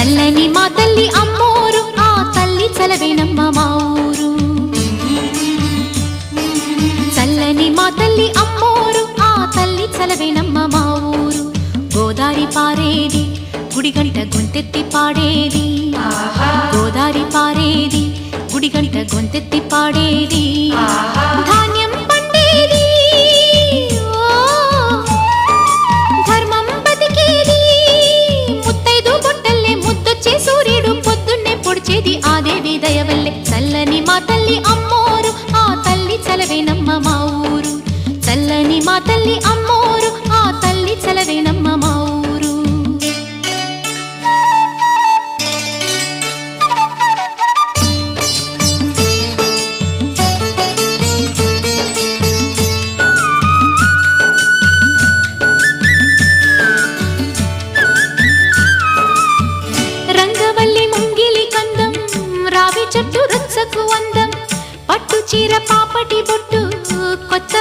చల్లని మా తల్లి అమ్మోరు, ఆ తల్లి చలవేనమ్మ మా ఊరు. చల్లని మా తల్లి అమ్మోరు, ఆ తల్లి చలవేనమ్మ మా ఊరు. గోదారి పారేది గుడిగంట గొంతెత్తి పాడేది, గోదారి పారేది గుడిగంట గొంతెత్తి పాడేది. ధాన్యం పండేది, ధర్మం బతికేది, ముత్తైదు బొట్టల్లే ముద్దొచ్చే సూర్యుడు పొద్దున్నే పొడిచేది ఆ దేవి దయవల్లే. చల్లని మా తల్లి అమ్మోరు, ఆ తల్లి చలవేనమ్మ మా ఊరు. చల్లని మా తల్లి అమ్మోరు, ఆ తల్లి చలవేనమ్మ మా ఊరు. రంగవల్లి ముంగిలి కందం, రావి చెట్టు రచ్చకు అందం, పట్టు చీర పాపటి బొట్టు, కొత్త